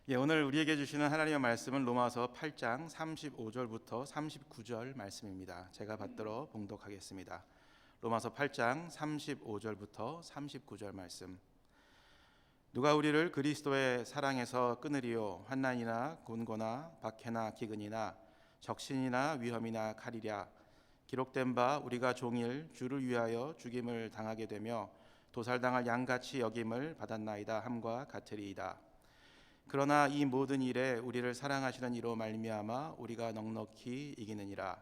오늘 우리에게 주시는 하나님의 말씀은 로마서 8장 35절부터 39절 말씀입니다. 제가 받들어 봉독하겠습니다. 로마서 8장 35절부터 39절 말씀. 누가 우리를 그리스도의 사랑에서 끊으리요? 환난이나 곤고나 박해나 기근이나 적신이나 위험이나 칼이랴. 기록된 바 우리가 종일 주를 위하여 죽임을 당하게 되며 도살당할 양같이 여김을 받았나이다 함과 같으리이다. 그러나 이 모든 일에 우리를 사랑하시는 이로 말미암아 우리가 넉넉히 이기느니라.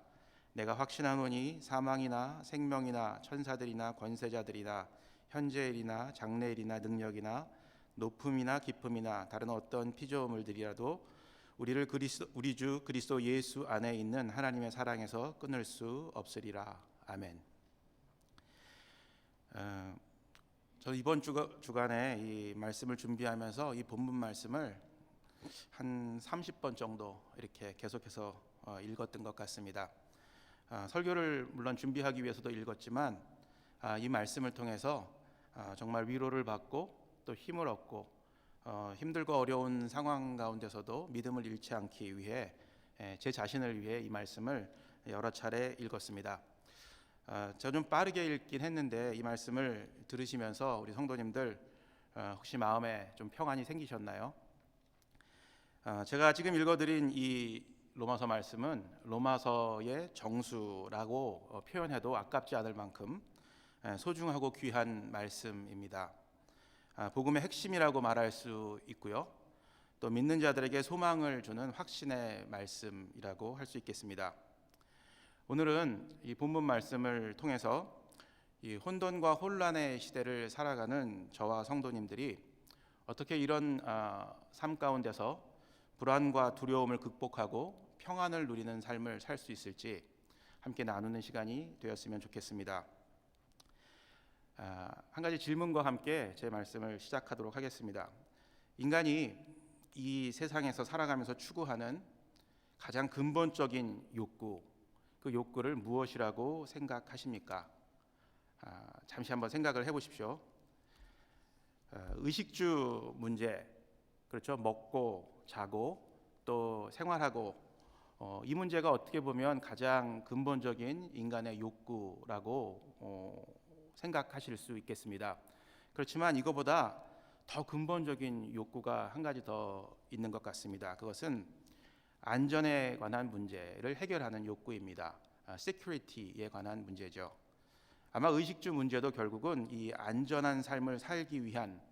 내가 확신하노니 사망이나 생명이나 천사들이나 권세자들이나 현재일이나 장래일이나 능력이나 높음이나 깊음이나 다른 어떤 피조물들이라도 우리를 우리 주 그리스도 예수 안에 있는 하나님의 사랑에서 끊을 수 없으리라. 아멘. 저는 이번 주간에 이 말씀을 준비하면서 이 본문 말씀을 한 30번 정도 이렇게 계속해서 읽었던 것 같습니다. 설교를 물론 준비하기 위해서도 읽었지만 이 말씀을 통해서 정말 위로를 받고 또 힘을 얻고 힘들고 어려운 상황 가운데서도 믿음을 잃지 않기 위해 제 자신을 위해 이 말씀을 여러 차례 읽었습니다. 제가 좀 빠르게 읽긴 했는데 이 말씀을 들으시면서 우리 성도님들 혹시 마음에 좀 평안이 생기셨나요? 제가 지금 읽어드린 이 로마서 말씀은 로마서의 정수라고 표현해도 아깝지 않을 만큼 소중하고 귀한 말씀입니다. 복음의 핵심이라고 말할 수 있고요. 또 믿는 자들에게 소망을 주는 확신의 말씀이라고 할 수 있겠습니다. 오늘은 이 본문 말씀을 통해서 이 혼돈과 혼란의 시대를 살아가는 저와 성도님들이 어떻게 이런 삶 가운데서 불안과 두려움을 극복하고 평안을 누리는 삶을 살 수 있을지 함께 나누는 시간이 되었으면 좋겠습니다. 한 가지 질문과 함께 제 말씀을 시작하도록 하겠습니다. 인간이 이 세상에서 살아가면서 추구하는 가장 근본적인 욕구, 그 욕구를 무엇이라고 생각하십니까? 잠시 한번 생각을 해보십시오. 의식주 문제, 그렇죠? 먹고 자고 또 생활하고 이 문제가 어떻게 보면 가장 근본적인 인간의 욕구라고 생각하실 수 있겠습니다. 그렇지만 이거보다 더 근본적인 욕구가 한 가지 더 있는 것 같습니다. 그것은 안전에 관한 문제를 해결하는 욕구입니다. security에 관한 문제죠. 아마 의식주 문제도 결국은 이 안전한 삶을 살기 위한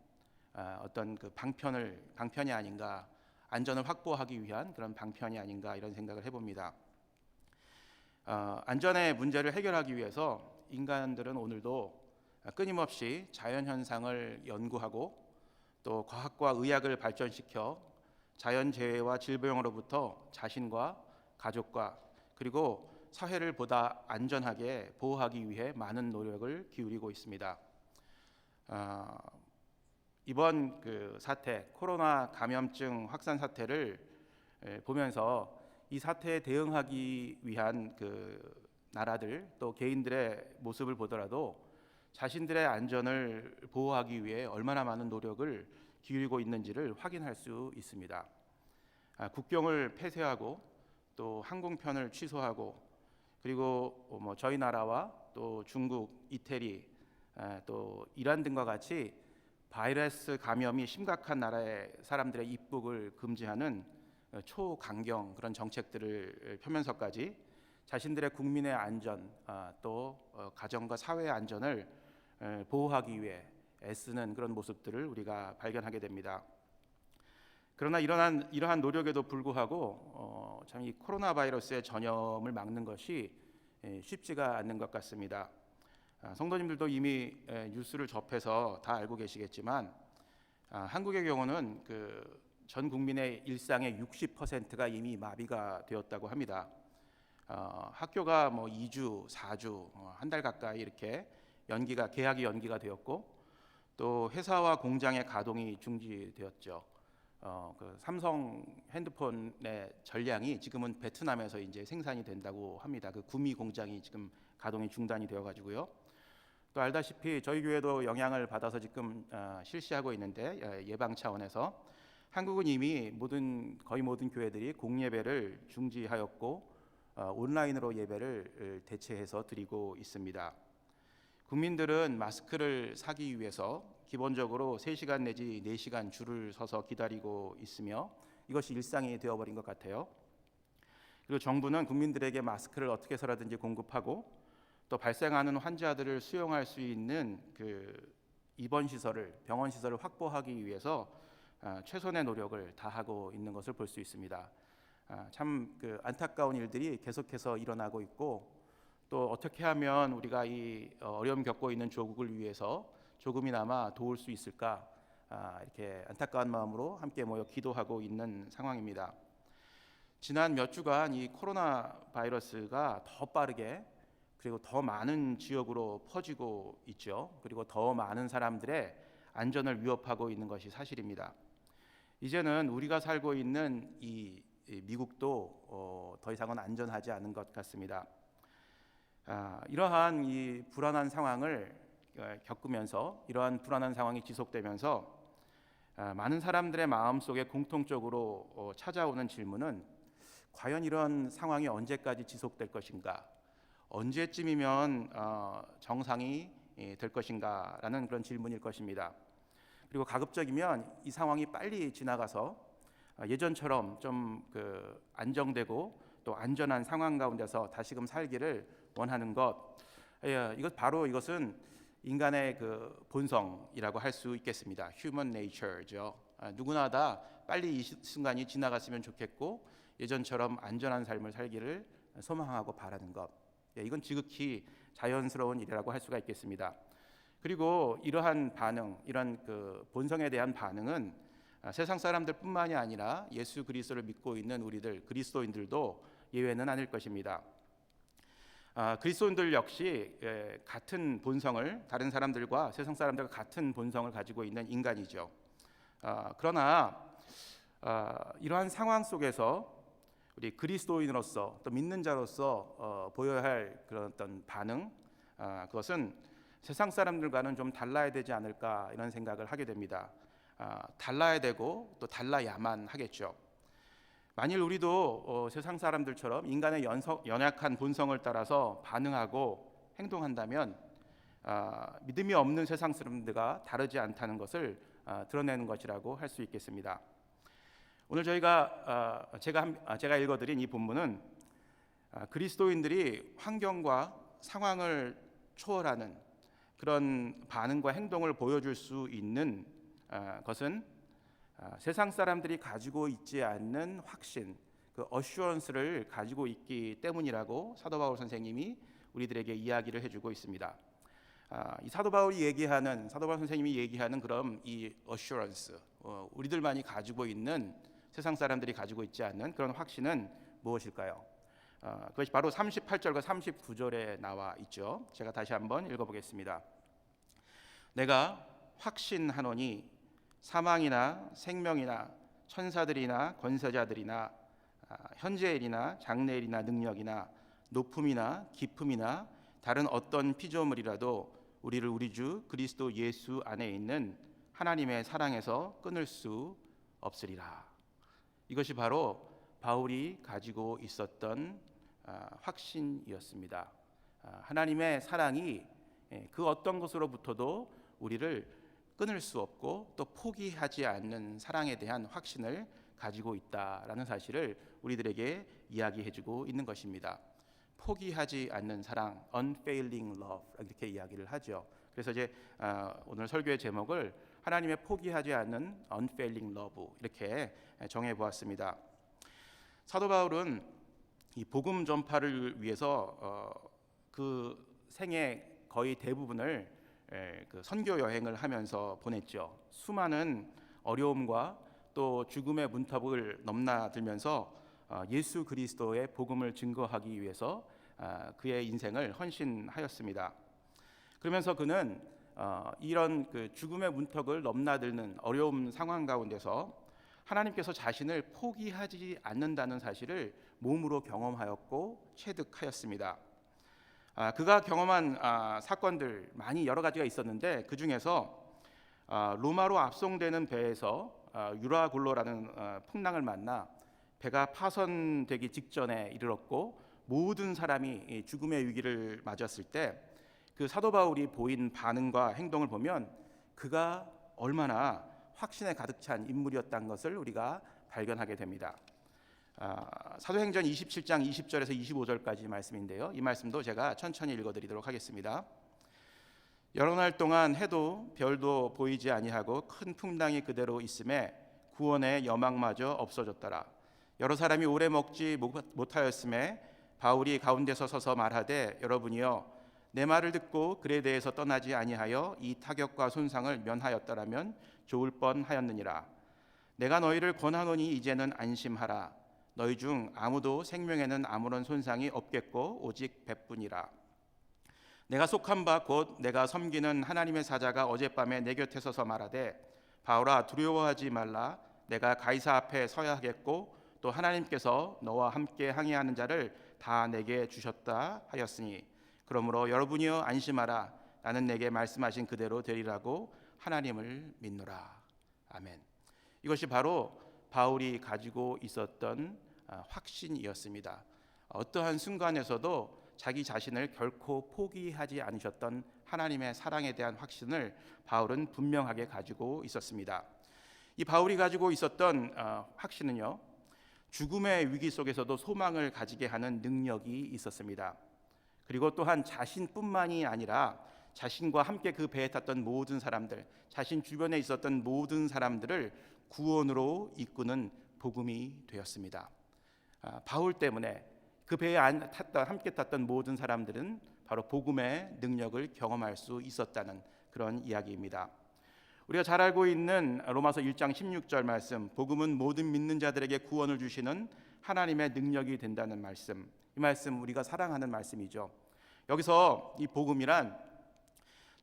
어떤 그 방편이 아닌가, 안전을 확보하기 위한 그런 방편이 아닌가 이런 생각을 해봅니다. 안전의 문제를 해결하기 위해서 인간들은 오늘도 끊임없이 자연현상을 연구하고 또 과학과 의학을 발전시켜 자연재해와 질병으로부터 자신과 가족과 그리고 사회를 보다 안전하게 보호하기 위해 많은 노력을 기울이고 있습니다. 이번 그 사태, 코로나 감염증 확산 사태를 보면서 이 사태에 대응하기 위한 그 나라들 또 개인들의 모습을 보더라도 자신들의 안전을 보호하기 위해 얼마나 많은 노력을 기울이고 있는지를 확인할 수 있습니다. 국경을 폐쇄하고 또 항공편을 취소하고 그리고 뭐 저희 나라와 또 중국, 이태리, 또 이란 등과 같이 바이러스 감염이 심각한 나라의 사람들의 입국을 금지하는 초강경 그런 정책들을 펴면서까지 자신들의 국민의 안전 또 가정과 사회의 안전을 보호하기 위해 애쓰는 그런 모습들을 우리가 발견하게 됩니다. 그러나 이러한 노력에도 불구하고 참 이 코로나 바이러스의 전염을 막는 것이 쉽지가 않는 것 같습니다. 성도님들도 이미 뉴스를 접해서 다 알고 계시겠지만 한국의 경우는 그 전 국민의 일상의 60%가 이미 마비가 되었다고 합니다. 학교가 뭐 2주, 4주, 한 달 가까이 이렇게 개학이 연기가 되었고 또 회사와 공장의 가동이 중지되었죠. 그 삼성 핸드폰의 전량이 지금은 베트남에서 이제 생산이 된다고 합니다. 그 구미 공장이 지금 가동이 중단이 되어 가지고요. 또 알다시피 저희 교회도 영향을 받아서 지금 실시하고 있는데 예방 차원에서 한국은 이미 거의 모든 교회들이 공예배를 중지하였고 온라인으로 예배를 대체해서 드리고 있습니다. 국민들은 마스크를 사기 위해서 기본적으로 3시간 내지 4시간 줄을 서서 기다리고 있으며 이것이 일상이 되어버린 것 같아요. 그리고 정부는 국민들에게 마스크를 어떻게 해서라든지 공급하고 또 발생하는 환자들을 수용할 수 있는 입원 시설을, 병원 시설을 확보하기 위해서 최선의 노력을 다하고 있는 것을 볼 수 있습니다. 참 안타까운 일들이 계속해서 일어나고 있고 또 어떻게 하면 우리가 이 어려움 겪고 있는 조국을 위해서 조금이나마 도울 수 있을까, 이렇게 안타까운 마음으로 함께 모여 기도하고 있는 상황입니다. 지난 몇 주간 이 코로나 바이러스가 더 빠르게 그리고 더 많은 지역으로 퍼지고 있죠. 그리고 더 많은 사람들의 안전을 위협하고 있는 것이 사실입니다. 이제는 우리가 살고 있는 이 미국도 더 이상은 안전하지 않은 것 같습니다. 이러한 이 불안한 상황을 겪으면서, 이러한 불안한 상황이 지속되면서 많은 사람들의 마음속에 공통적으로 찾아오는 질문은 과연 이런 상황이 언제까지 지속될 것인가, 언제쯤이면 정상이 될 것인가라는 그런 질문일 것입니다. 그리고 가급적이면 이 상황이 빨리 지나가서 예전처럼 좀 안정되고 또 안전한 상황 가운데서 다시금 살기를 원하는 것, 이것은 인간의 본성이라고 할 수 있겠습니다. Human nature죠. 누구나 다 빨리 이 순간이 지나갔으면 좋겠고 예전처럼 안전한 삶을 살기를 소망하고 바라는 것, 이건 지극히 자연스러운 일이라고 할 수가 있겠습니다. 그리고 이러한 반응, 이런 본성에 대한 반응은 세상 사람들뿐만이 아니라 예수 그리스도를 믿고 있는 우리들 그리스도인들도 예외는 아닐 것입니다. 그리스도인들 역시 같은 본성을, 다른 사람들과 세상 사람들과 같은 본성을 가지고 있는 인간이죠. 그러나 이러한 상황 속에서 우리 그리스도인으로서 또 믿는 자로서 보여야 할 그런 어떤 반응, 그것은 세상 사람들과는 좀 달라야 되지 않을까, 이런 생각을 하게 됩니다. 달라야 되고 또 달라야만 하겠죠. 만일 우리도 세상 사람들처럼 인간의 연약한 본성을 따라서 반응하고 행동한다면 믿음이 없는 세상 사람들과 다르지 않다는 것을 드러내는 것이라고 할 수 있겠습니다. 오늘 제가 읽어드린 이 본문은 그리스도인들이 환경과 상황을 초월하는 그런 반응과 행동을 보여줄 수 있는 것은 세상 사람들이 가지고 있지 않는 확신, 어슈런스를 가지고 있기 때문이라고 사도 바울 선생님이 우리들에게 이야기를 해주고 있습니다. 이 사도 바울 선생님이 얘기하는 그럼 이 어슈런스, 우리들만이 가지고 있는, 세상 사람들이 가지고 있지 않는 그런 확신은 무엇일까요? 그것이 바로 38절과 39절에 나와 있죠. 제가 다시 한번 읽어보겠습니다. 내가 확신하노니 사망이나 생명이나 천사들이나 권세자들이나 현재일이나 장래일이나 능력이나 높음이나 깊음이나 다른 어떤 피조물이라도 우리를 우리 주 그리스도 예수 안에 있는 하나님의 사랑에서 끊을 수 없으리라. 이것이 바로 바울이 가지고 있었던 확신이었습니다. 하나님의 사랑이 그 어떤 것으로부터도 우리를 끊을 수 없고 또 포기하지 않는 사랑에 대한 확신을 가지고 있다라는 사실을 우리들에게 이야기해주고 있는 것입니다. 포기하지 않는 사랑, unfailing love, 이렇게 이야기를 하죠. 그래서 이제 오늘 설교의 제목을 하나님의 포기하지 않는 unfailing love, 이렇게 정해 보았습니다. 사도 바울은 이 복음 전파를 위해서 그 생애 거의 대부분을 선교 여행을 하면서 보냈죠. 수많은 어려움과 또 죽음의 문턱을 넘나들면서 예수 그리스도의 복음을 증거하기 위해서 그의 인생을 헌신하였습니다. 그러면서 그는 이런 죽음의 문턱을 넘나드는 어려운 상황 가운데서 하나님께서 자신을 포기하지 않는다는 사실을 몸으로 경험하였고 체득하였습니다. 그가 경험한 사건들 많이 여러 가지가 있었는데 그 중에서 로마로 압송되는 배에서 유라굴로라는 풍랑을 만나 배가 파손되기 직전에 이르렀고 모든 사람이 죽음의 위기를 맞았을 때 그 사도 바울이 보인 반응과 행동을 보면 그가 얼마나 확신에 가득 찬 인물이었다는 것을 우리가 발견하게 됩니다. 사도행전 27장 20절에서 25절까지 말씀인데요. 이 말씀도 제가 천천히 읽어드리도록 하겠습니다. 여러 날 동안 해도 별도 보이지 아니하고 큰 풍랑이 그대로 있음에 구원의 여망마저 없어졌더라. 여러 사람이 오래 먹지 못하였음에 바울이 가운데서 서서 말하되 여러분이여 내 말을 듣고 글에 대해서 떠나지 아니하여 이 타격과 손상을 면하였더라면 좋을 뻔하였느니라. 내가 너희를 권하노니 이제는 안심하라. 너희 중 아무도 생명에는 아무런 손상이 없겠고 오직 배뿐이라. 내가 속한 바 곧 내가 섬기는 하나님의 사자가 어젯밤에 내 곁에 서서 말하되 바울아 두려워하지 말라. 내가 가이사 앞에 서야 하겠고 또 하나님께서 너와 함께 항해하는 자를 다 내게 주셨다 하였으니 그러므로 여러분이여 안심하라. 나는 내게 말씀하신 그대로 되리라고 하나님을 믿노라. 아멘. 이것이 바로 바울이 가지고 있었던 확신이었습니다. 어떠한 순간에서도 자기 자신을 결코 포기하지 않으셨던 하나님의 사랑에 대한 확신을 바울은 분명하게 가지고 있었습니다. 이 바울이 가지고 있었던 확신은요, 죽음의 위기 속에서도 소망을 가지게 하는 능력이 있었습니다. 그리고 또한 자신뿐만이 아니라 자신과 함께 그 배에 탔던 모든 사람들, 자신 주변에 있었던 모든 사람들을 구원으로 이끄는 복음이 되었습니다. 바울 때문에 그 배에 함께 탔던 모든 사람들은 바로 복음의 능력을 경험할 수 있었다는 그런 이야기입니다. 우리가 잘 알고 있는 로마서 1장 16절 말씀, 복음은 모든 믿는 자들에게 구원을 주시는 하나님의 능력이 된다는 말씀, 이 말씀 우리가 사랑하는 말씀이죠. 여기서 이 복음이란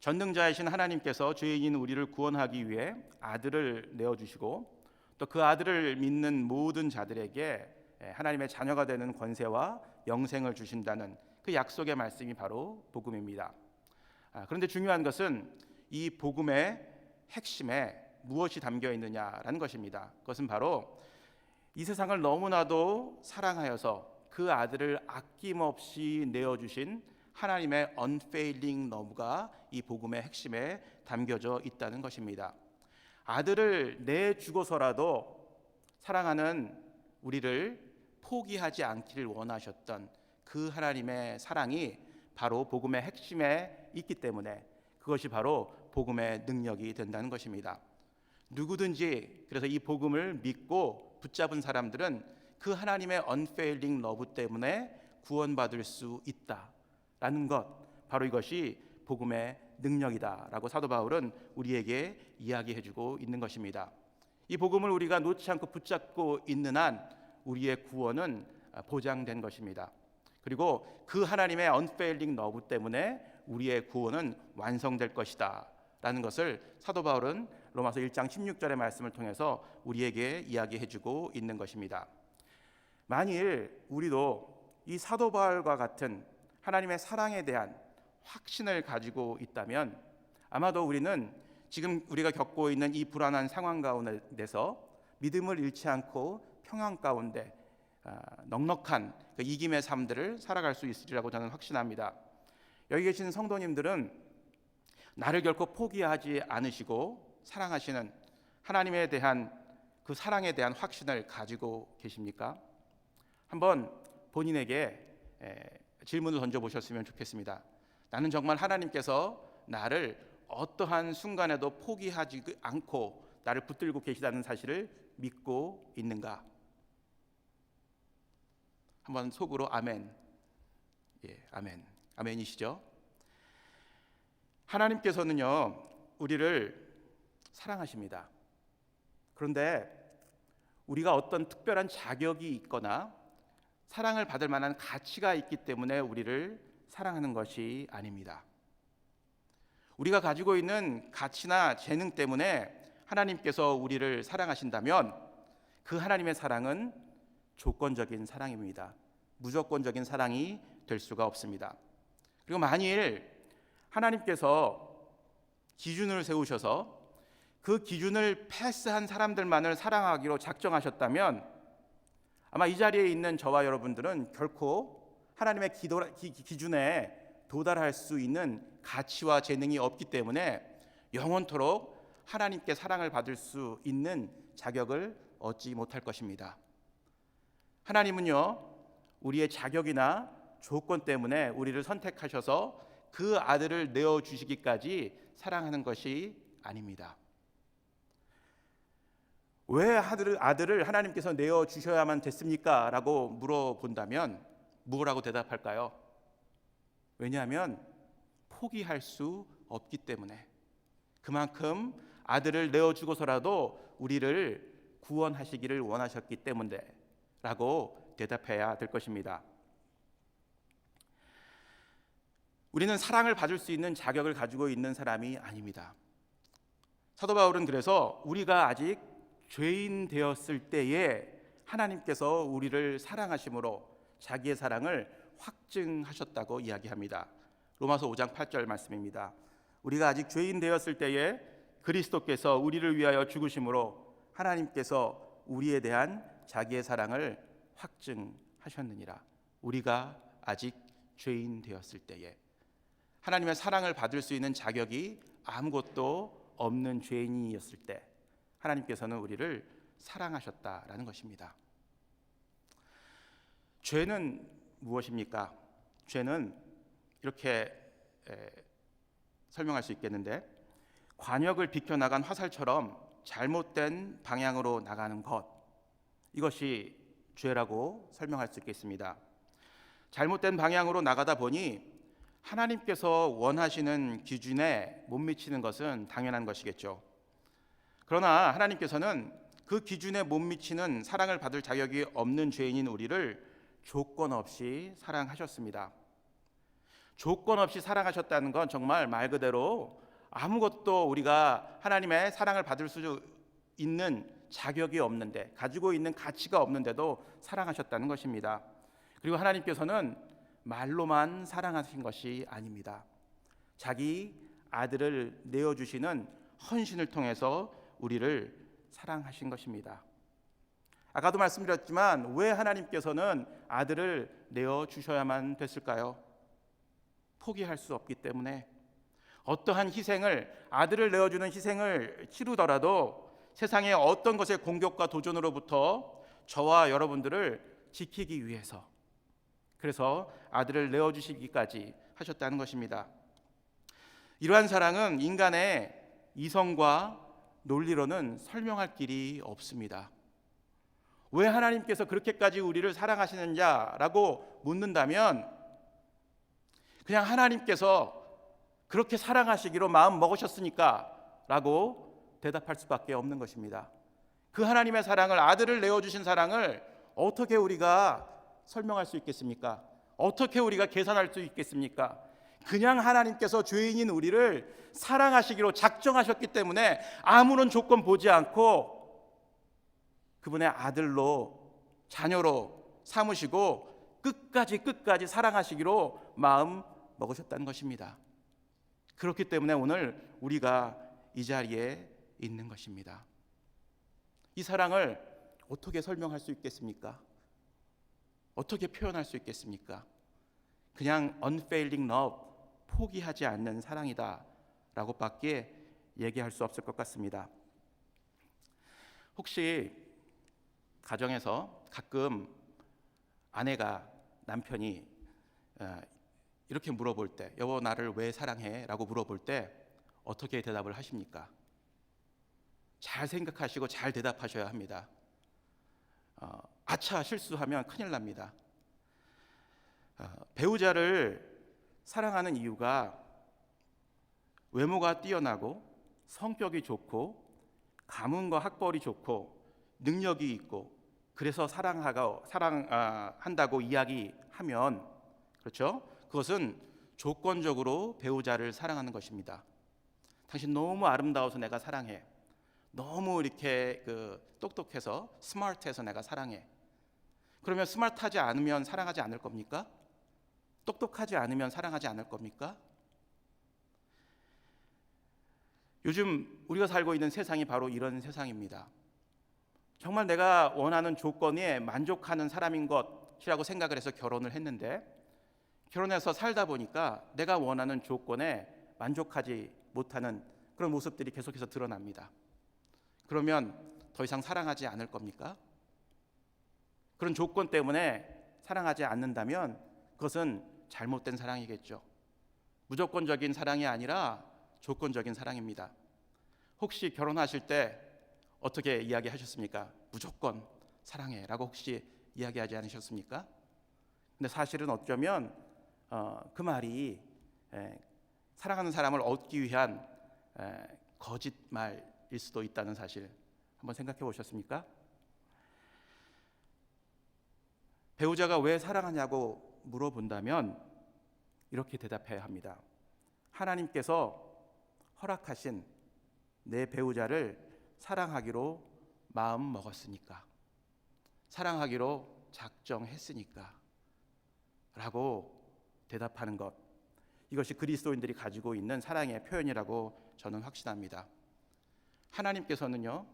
전능자이신 하나님께서 죄인인 우리를 구원하기 위해 아들을 내어주시고 또 그 아들을 믿는 모든 자들에게 하나님의 자녀가 되는 권세와 영생을 주신다는 그 약속의 말씀이 바로 복음입니다. 그런데 중요한 것은 이 복음의 핵심에 무엇이 담겨 있느냐라는 것입니다. 그것은 바로 이 세상을 너무나도 사랑하여서 그 아들을 아낌없이 내어주신 하나님의 unfailing love가 이 복음의 핵심에 담겨져 있다는 것입니다. 아들을 내주고서라도 사랑하는 우리를 포기하지 않기를 원하셨던 그 하나님의 사랑이 바로 복음의 핵심에 있기 때문에 그것이 바로 복음의 능력이 된다는 것입니다. 누구든지 그래서 이 복음을 믿고 붙잡은 사람들은 그 하나님의 unfailing love 때문에 구원받을 수 있다라는 것, 바로 이것이 복음의 능력이다라고 사도 바울은 우리에게 이야기해주고 있는 것입니다. 이 복음을 우리가 놓지 않고 붙잡고 있는 한 우리의 구원은 보장된 것입니다. 그리고 그 하나님의 unfailing love 때문에 우리의 구원은 완성될 것이다 라는 것을 사도 바울은 로마서 1장 16절의 말씀을 통해서 우리에게 이야기해주고 있는 것입니다. 만일 우리도 이 사도 바울과 같은 하나님의 사랑에 대한 확신을 가지고 있다면 아마도 우리는 지금 우리가 겪고 있는 이 불안한 상황 가운데서 믿음을 잃지 않고 평안 가운데 넉넉한 그 이김의 삶들을 살아갈 수 있으리라고 저는 확신합니다. 여기 계신 성도님들은 나를 결코 포기하지 않으시고 사랑하시는 하나님에 대한 그 사랑에 대한 확신을 가지고 계십니까? 한번 본인에게 질문을 던져보셨으면 좋겠습니다. 나는 정말 하나님께서 나를 어떠한 순간에도 포기하지 않고 나를 붙들고 계시다는 사실을 믿고 있는가? 한번 속으로 아멘. 아멘. 아멘이시죠? 하나님께서는요, 우리를 사랑하십니다. 그런데 우리가 어떤 특별한 자격이 있거나 사랑을 받을 만한 가치가 있기 때문에 우리를 사랑하는 것이 아닙니다. 우리가 가지고 있는 가치나 재능 때문에 하나님께서 우리를 사랑하신다면 그 하나님의 사랑은 조건적인 사랑입니다. 무조건적인 사랑이 될 수가 없습니다. 그리고 만일 하나님께서 기준을 세우셔서 그 기준을 패스한 사람들만을 사랑하기로 작정하셨다면 아마 이 자리에 있는 저와 여러분들은 결코 하나님의 기준에 도달할 수 있는 가치와 재능이 없기 때문에 영원토록 하나님께 사랑을 받을 수 있는 자격을 얻지 못할 것입니다. 하나님은요, 우리의 자격이나 조건 때문에 우리를 선택하셔서 그 아들을 내어주시기까지 사랑하는 것이 아닙니다. 왜 아들을 하나님께서 내어주셔야만 됐습니까? 라고 물어본다면 뭐라고 대답할까요? 왜냐하면 포기할 수 없기 때문에, 그만큼 아들을 내어주고서라도 우리를 구원하시기를 원하셨기 때문에 라고 대답해야 될 것입니다. 우리는 사랑을 받을 수 있는 자격을 가지고 있는 사람이 아닙니다. 사도 바울은 그래서 우리가 아직 죄인 되었을 때에 하나님께서 우리를 사랑하심으로 자기의 사랑을 확증하셨다고 이야기합니다. 로마서 5장 8절 말씀입니다. 우리가 아직 죄인 되었을 때에 그리스도께서 우리를 위하여 죽으심으로 하나님께서 우리에 대한 자기의 사랑을 확증하셨느니라. 우리가 아직 죄인 되었을 때에 하나님의 사랑을 받을 수 있는 자격이 아무것도 없는 죄인이었을 때 하나님께서는 우리를 사랑하셨다라는 것입니다. 죄는 무엇입니까? 죄는 이렇게 설명할 수 있겠는데, 관역을 비켜나간 화살처럼 잘못된 방향으로 나가는 것, 이것이 죄라고 설명할 수 있겠습니다. 잘못된 방향으로 나가다 보니 하나님께서 원하시는 기준에 못 미치는 것은 당연한 것이겠죠. 그러나 하나님께서는 그 기준에 못 미치는 사랑을 받을 자격이 없는 죄인인 우리를 조건 없이 사랑하셨습니다. 조건 없이 사랑하셨다는 건 정말 말 그대로 아무것도 우리가 하나님의 사랑을 받을 수 있는 자격이 없는데, 가지고 있는 가치가 없는데도 사랑하셨다는 것입니다. 그리고 하나님께서는 말로만 사랑하신 것이 아닙니다. 자기 아들을 내어주시는 헌신을 통해서 우리를 사랑하신 것입니다. 아까도 말씀드렸지만 왜 하나님께서는 아들을 내어주셔야만 됐을까요? 포기할 수 없기 때문에, 어떠한 희생을, 아들을 내어주는 희생을 치르더라도 세상의 어떤 것의 공격과 도전으로부터 저와 여러분들을 지키기 위해서, 그래서 아들을 내어주시기까지 하셨다는 것입니다. 이러한 사랑은 인간의 이성과 논리로는 설명할 길이 없습니다. 왜 하나님께서 그렇게까지 우리를 사랑하시느냐라고 묻는다면, 그냥 하나님께서 그렇게 사랑하시기로 마음 먹으셨으니까 라고 대답할 수밖에 없는 것입니다. 그 하나님의 사랑을, 아들을 내어주신 사랑을 어떻게 우리가 설명할 수 있겠습니까? 어떻게 우리가 계산할 수 있겠습니까? 그냥 하나님께서 죄인인 우리를 사랑하시기로 작정하셨기 때문에 아무런 조건 보지 않고 그분의 아들로, 자녀로 삼으시고 끝까지 사랑하시기로 마음 먹으셨다는 것입니다. 그렇기 때문에 오늘 우리가 이 자리에 있는 것입니다. 이 사랑을 어떻게 설명할 수 있겠습니까? 어떻게 표현할 수 있겠습니까? 그냥 unfailing love, 포기하지 않는 사랑이다 라고밖에 얘기할 수 없을 것 같습니다. 혹시 가정에서 가끔 아내가 남편이 이렇게 물어볼 때, 여보 나를 왜 사랑해? 라고 물어볼 때 어떻게 대답을 하십니까? 잘 생각하시고 잘 대답하셔야 합니다. 아차 실수하면 큰일 납니다. 배우자를 사랑하는 이유가 외모가 뛰어나고 성격이 좋고 가문과 학벌이 좋고 능력이 있고 그래서 사랑한다고 이야기하면, 그렇죠? 그것은 조건적으로 배우자를 사랑하는 것입니다. 당신 너무 아름다워서 내가 사랑해. 너무 이렇게 똑똑해서, 스마트해서 내가 사랑해. 그러면 스마트하지 않으면 사랑하지 않을 겁니까? 똑똑하지 않으면 사랑하지 않을 겁니까? 요즘 우리가 살고 있는 세상이 바로 이런 세상입니다. 정말 내가 원하는 조건에 만족하는 사람인 것이라고 생각을 해서 결혼을 했는데, 결혼해서 살다 보니까 내가 원하는 조건에 만족하지 못하는 그런 모습들이 계속해서 드러납니다. 그러면 더 이상 사랑하지 않을 겁니까? 그런 조건 때문에 사랑하지 않는다면 그것은 잘못된 사랑이겠죠. 무조건적인 사랑이 아니라 조건적인 사랑입니다. 혹시 결혼하실 때 어떻게 이야기하셨습니까? 무조건 사랑해라고 혹시 이야기하지 않으셨습니까? 근데 사실은 어쩌면 그 말이 사랑하는 사람을 얻기 위한 거짓말일 수도 있다는 사실 한번 생각해 보셨습니까? 배우자가 왜 사랑하냐고 물어본다면 이렇게 대답해야 합니다. 하나님께서 허락하신 내 배우자를 사랑하기로 마음 먹었으니까, 사랑하기로 작정했으니까 라고 대답하는 것, 이것이 그리스도인들이 가지고 있는 사랑의 표현이라고 저는 확신합니다. 하나님께서는요,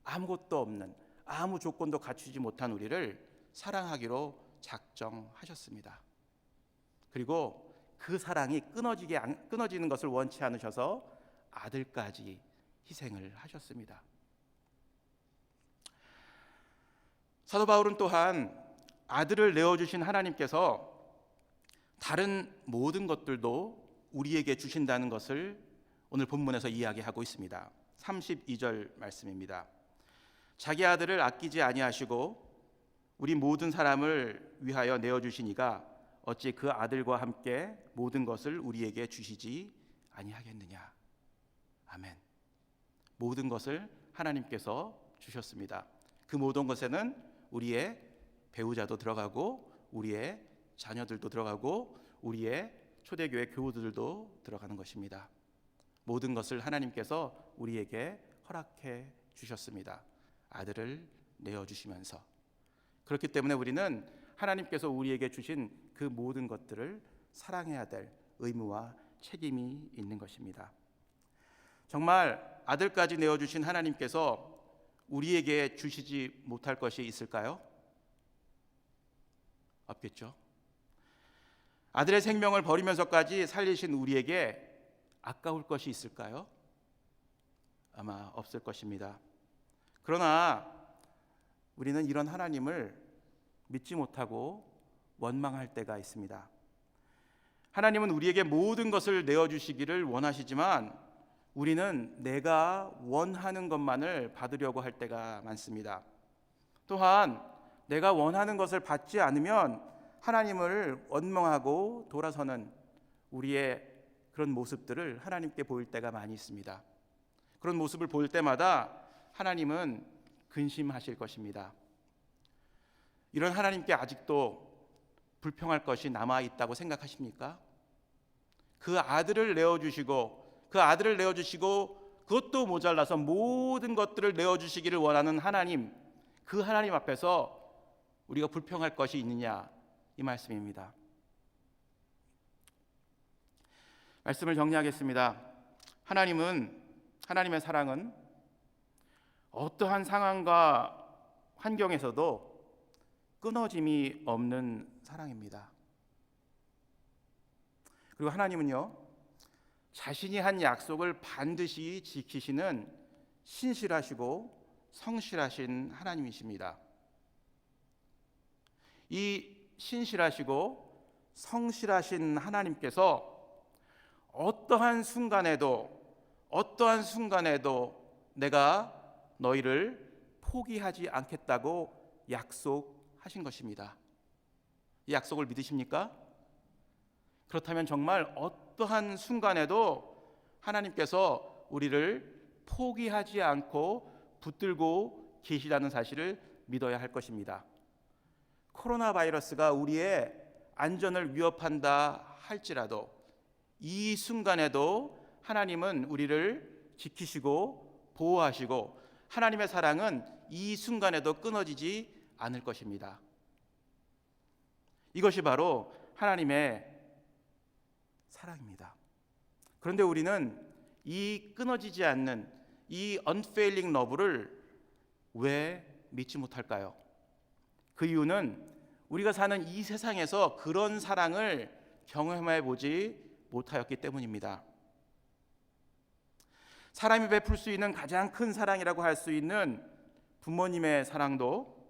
아무것도 없는, 아무 조건도 갖추지 못한 우리를 사랑하기로 작정하셨습니다. 그리고 그 사랑이 끊어지는 것을 원치 않으셔서 아들까지 희생을 하셨습니다. 사도 바울은 또한 아들을 내어주신 하나님께서 다른 모든 것들도 우리에게 주신다는 것을 오늘 본문에서 이야기하고 있습니다. 32절 말씀입니다. 자기 아들을 아끼지 아니하시고 우리 모든 사람을 위하여 내어주시니가 어찌 그 아들과 함께 모든 것을 우리에게 주시지 아니하겠느냐. 아멘. 모든 것을 하나님께서 주셨습니다. 그 모든 것에는 우리의 배우자도 들어가고 우리의 자녀들도 들어가고 우리의 초대교회 교우들도 들어가는 것입니다. 모든 것을 하나님께서 우리에게 허락해 주셨습니다. 아들을 내어주시면서. 그렇기 때문에 우리는 하나님께서 우리에게 주신 그 모든 것들을 사랑해야 될 의무와 책임이 있는 것입니다. 정말 아들까지 내어주신 하나님께서 우리에게 주시지 못할 것이 있을까요? 없겠죠. 아들의 생명을 버리면서까지 살리신 우리에게 아까울 것이 있을까요? 아마 없을 것입니다. 그러나 우리는 이런 하나님을 믿지 못하고 원망할 때가 있습니다. 하나님은 우리에게 모든 것을 내어주시기를 원하시지만 우리는 내가 원하는 것만을 받으려고 할 때가 많습니다. 또한 내가 원하는 것을 받지 않으면 하나님을 원망하고 돌아서는 우리의 그런 모습들을 하나님께 보일 때가 많이 있습니다. 그런 모습을 볼 때마다 하나님은 근심하실 것입니다. 이런 하나님께 아직도 불평할 것이 남아 있다고 생각하십니까? 그 아들을 내어주시고 그것도 모자라서 모든 것들을 내어주시기를 원하는 하나님, 그 하나님 앞에서 우리가 불평할 것이 있느냐, 이 말씀입니다. 말씀을 정리하겠습니다. 하나님의 사랑은 어떠한 상황과 환경에서도 끊어짐이 없는 사랑입니다. 그리고 하나님은요, 자신이 한 약속을 반드시 지키시는 신실하시고 성실하신 하나님이십니다. 이 신실하시고 성실하신 하나님께서 어떠한 순간에도 내가 너희를 포기하지 않겠다고 약속하신 것입니다. 이 약속을 믿으십니까? 그렇다면 정말 어떠한 순간에도 하나님께서 우리를 포기하지 않고 붙들고 계시다는 사실을 믿어야 할 것입니다. 코로나 바이러스가 우리의 안전을 위협한다 할지라도 이 순간에도 하나님은 우리를 지키시고 보호하시고 하나님의 사랑은 이 순간에도 끊어지지 않을 것입니다. 이것이 바로 하나님의 사랑입니다. 그런데 우리는 이 끊어지지 않는 이 unfailing love를 왜 믿지 못할까요? 그 이유는 우리가 사는 이 세상에서 그런 사랑을 경험해 보지 못하였기 때문입니다. 사람이 베풀 수 있는 가장 큰 사랑이라고 할 수 있는 부모님의 사랑도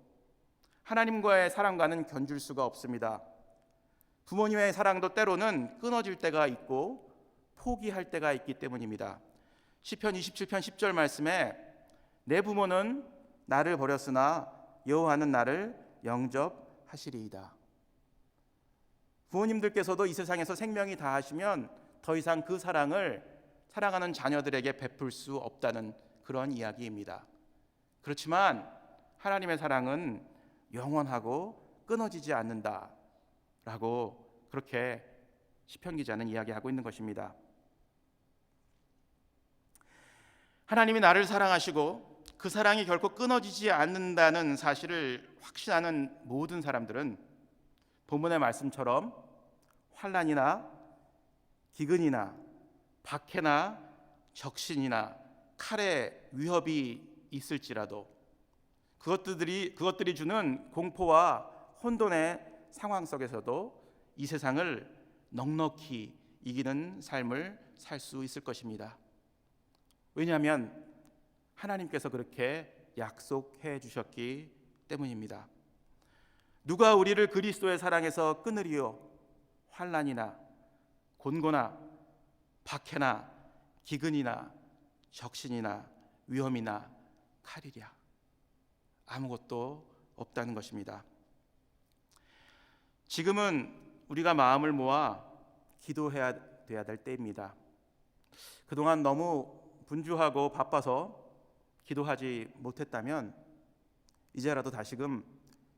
하나님과의 사랑과는 견줄 수가 없습니다. 부모님의 사랑도 때로는 끊어질 때가 있고 포기할 때가 있기 때문입니다. 시편 27편 10절 말씀에 내 부모는 나를 버렸으나 여호와는 나를 영접하시리이다. 부모님들께서도 이 세상에서 생명이 다하시면 더 이상 그 사랑을 사랑하는 자녀들에게 베풀 수 없다는 그런 이야기입니다. 그렇지만 하나님의 사랑은 영원하고 끊어지지 않는다라고 그렇게 시편 기자는 이야기하고 있는 것입니다. 하나님이 나를 사랑하시고 그 사랑이 결코 끊어지지 않는다는 사실을 확신하는 모든 사람들은 본문의 말씀처럼 환난이나 기근이나 박해나 적신이나 칼의 위협이 있을지라도 그것들이 주는 공포와 혼돈의 상황 속에서도 이 세상을 넉넉히 이기는 삶을 살 수 있을 것입니다. 왜냐하면 하나님께서 그렇게 약속해 주셨기 때문입니다. 누가 우리를 그리스도의 사랑에서 끊으리요? 환난이나 곤고나 박해나 기근이나 적신이나 위험이나 칼이랴. 아무것도 없다는 것입니다. 지금은 우리가 마음을 모아 기도해야 돼야 될 때입니다. 그동안 너무 분주하고 바빠서 기도하지 못했다면 이제라도 다시금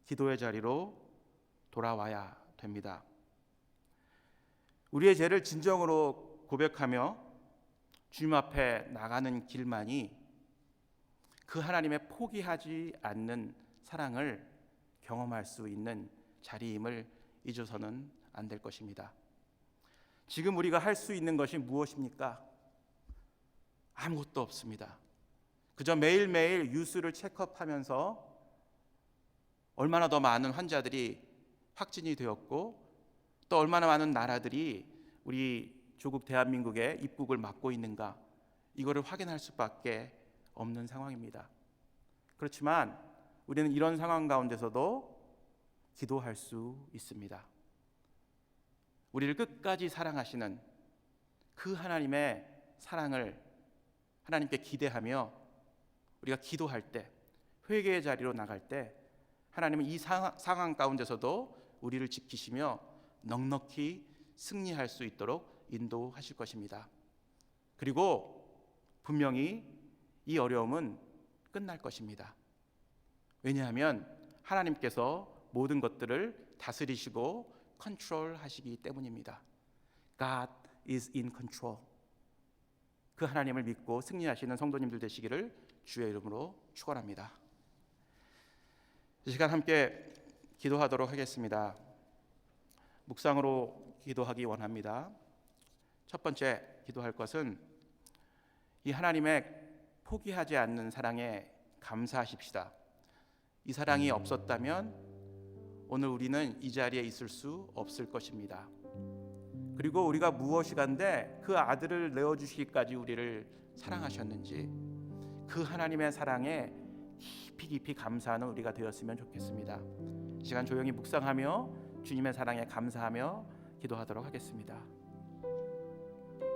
기도의 자리로 돌아와야 됩니다. 우리의 죄를 진정으로 고백하며 주님 앞에 나가는 길만이 그 하나님의 포기하지 않는 사랑을 경험할 수 있는 자리임을 잊어서는 안 될 것입니다. 지금 우리가 할 수 있는 것이 무엇입니까? 아무것도 없습니다. 그저 매일매일 뉴스를 체크업하면서 얼마나 더 많은 환자들이 확진이 되었고 또 얼마나 많은 나라들이 우리 조국 대한민국의 입국을 막고 있는가, 이거를 확인할 수밖에 없는 상황입니다. 그렇지만 우리는 이런 상황 가운데서도 기도할 수 있습니다. 우리를 끝까지 사랑하시는 그 하나님의 사랑을 하나님께 기대하며 우리가 기도할 때, 회개의 자리로 나갈 때 하나님은 이 상황 가운데서도 우리를 지키시며 넉넉히 승리할 수 있도록 인도하실 것입니다. 그리고 분명히 이 어려움은 끝날 것입니다. 왜냐하면 하나님께서 모든 것들을 다스리시고 컨트롤하시기 때문입니다. God is in control. 그 하나님을 믿고 승리하시는 성도님들 되시기를 주의 이름으로 축원합니다. 이 시간 함께 기도하도록 하겠습니다. 묵상으로 기도하기 원합니다. 첫 번째 기도할 것은 이 하나님의 포기하지 않는 사랑에 감사하십시다. 이 사랑이 없었다면 오늘 우리는 이 자리에 있을 수 없을 것입니다. 그리고 우리가 무엇이간데 그 아들을 내어주시기까지 우리를 사랑하셨는지 그 하나님의 사랑에 깊이 감사하는 우리가 되었으면 좋겠습니다. 이 시간 조용히 묵상하며 주님의 사랑에 감사하며 기도하도록 하겠습니다.